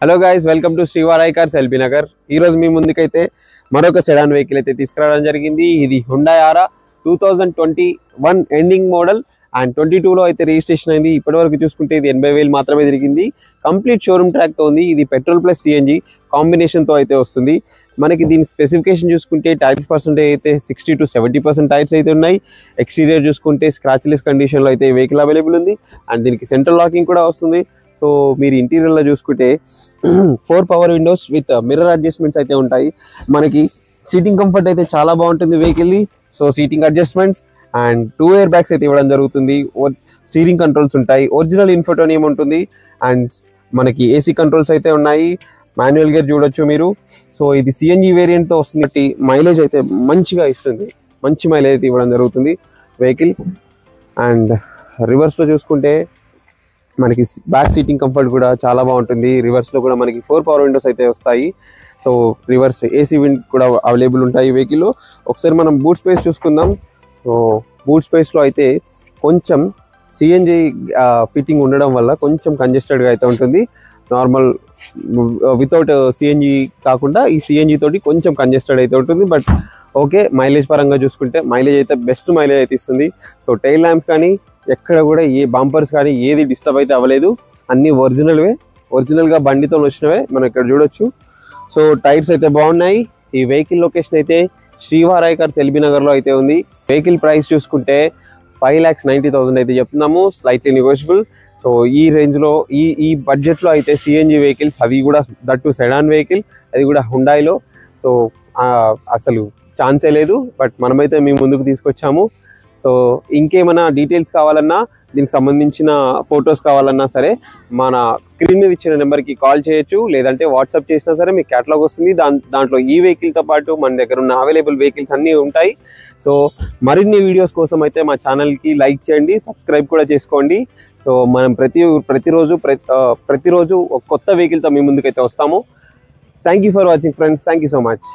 Hello guys, welcome to Srivarai cars LB Nagar. ఈ రోజు మీ ముందుకైతే మరొక సెడాన్ వెహికల్ అయితే తీసుకురావడం జరిగింది. ఇది హుండాయ్ ఆరా 2021 ఎండింగ్ మోడల్ అండ్ 22లో అయితే రిజిస్ట్రేషన్ అయింది. ఇప్పటివరకు చూసుకుంటే ఇది 80,000 మాత్రమే తిరిగింది. కంప్లీట్ షోరూమ్ ట్రాక్ తో ఉంది. ఇది పెట్రోల్ ప్లస్ సిఎన్జి కాంబినేషన్ తో అయితే వస్తుంది. మనకి దీని స్పెసిఫికేషన్ చూసుకుంటే టైర్స్ పర్సెంటేజ్ అయితే 60 to 70% టైర్స్ అయితే ఉన్నాయి. ఎక్స్టీరియర్ చూసుకుంటే స్క్రాచ్లెస్ కండిషన్ లో అయితే వెహికల్ అవైలబుల్ ఉంది అండ్ దీనికి సెంట్రల్ లాకింగ్ కూడా వస్తుంది. సో మీరు ఇంటీరియర్ లో చూసుకుంటే 4 power Windows with mirror adjustments అయితే ఉంటాయి. మనకి సీటింగ్ కంఫర్ట్ అయితే చాలా బాగుంటుంది vehicle the. So seating adjustments and 2 air bags అయితే ఇవ్వడం జరుగుతుంది. స్టీరింగ్ కంట్రోల్స్ ఉంటాయి. ఒరిజినల్ ఇన్ఫోటోనియం ఉంటుంది అండ్ మనకి ఏసీ కంట్రోల్స్ అయితే ఉన్నాయి. మాన్యువల్ గేర్ చూడొచ్చు మీరు. సో ఇది సిఎన్జి వేరియంట్ తో వస్తుంది. మైలేజ్ అయితే మంచిగా ఇస్తుంది. మంచి మైలేజ్ అయితే ఇవ్వడం జరుగుతుంది వెహికల్. అండ్ రివర్స్ లో చూసుకుంటే మనకి బ్యాక్ సీటింగ్ కంఫర్ట్ కూడా చాలా బాగుంటుంది. రివర్స్ లో కూడా మనకి 4 పవర్ విండోస్ అయితే వస్తాయి. సో రివర్స్ ఏసీ విండ్ కూడా అవైలబుల్ ఉంటాయి వెహికల్ లో. ఒకసారి మనం బూట్ స్పేస్ చూసుకుందాం. సో బూట్ స్పేస్ లో అయితే కొంచెం సిఎన్జి ఫిట్టింగ్ ఉండడం వల్ల కొంచెం కంజెస్టెడ్ గా అయితే ఉంటుంది. నార్మల్ వితౌట్ సిఎన్జి కాకుండా ఈ సిఎన్జి తోటి కొంచెం కంజెస్టెడ్ అయితే ఉంటుంది. బట్ ఓకే, మైలేజ్ పరంగా చూసుకుంటే మైలేజ్ అయితే బెస్ట్ మైలేజ్ అయితే ఇస్తుంది. సో టైల్ ల్యాంప్స్ కానీ ఎక్కడ కూడా ఏ బంపర్స్ కానీ ఏది డిస్టర్బ్ అయితే అవ్వలేదు. అన్ని ఒరిజినల్ గా బండితో వచ్చినవే మనం ఇక్కడ చూడొచ్చు. సో టైర్స్ అయితే బాగున్నాయి. ఈ వెహికల్ లొకేషన్ అయితే శ్రీవారాయ్ కార్స్ ఎల్బీ నగర్ లో అయితే ఉంది. వెహికల్ ప్రైస్ చూసుకుంటే 5,90,000 అయితే చెప్తున్నాము. Slightly negotiable. సో ఈ రేంజ్ లో ఈ బడ్జెట్ లో అయితే సిఎన్జి వెహికల్స్, అది కూడా దట్టు సెడాన్ వెహికల్, అది కూడా హుండాయ్లో, సో అసలు ఛాన్సే లేదు. బట్ మనమైతే మీ ముందుకు తీసుకొచ్చాము. సో ఇంకేమైనా డీటెయిల్స్ కావాలన్నా, దీనికి సంబంధించిన ఫొటోస్ కావాలన్నా సరే మన స్క్రీన్ మీద ఇచ్చిన నెంబర్కి కాల్ చేయొచ్చు. లేదంటే వాట్సాప్ చేసినా సరే మీకు క్యాటలాగ్ వస్తుంది. దాంట్లో ఈ వెహికల్తో పాటు మన దగ్గర ఉన్న అవైలబుల్ వెహికల్స్ అన్నీ ఉంటాయి. సో మరిన్ని వీడియోస్ కోసం అయితే మా ఛానల్కి లైక్ చేయండి, సబ్స్క్రైబ్ కూడా చేసుకోండి. సో మనం ప్రతిరోజు ఒక కొత్త వెహికల్తో మీ ముందుకైతే వస్తాము. Thank you for watching friends. Thank you so much.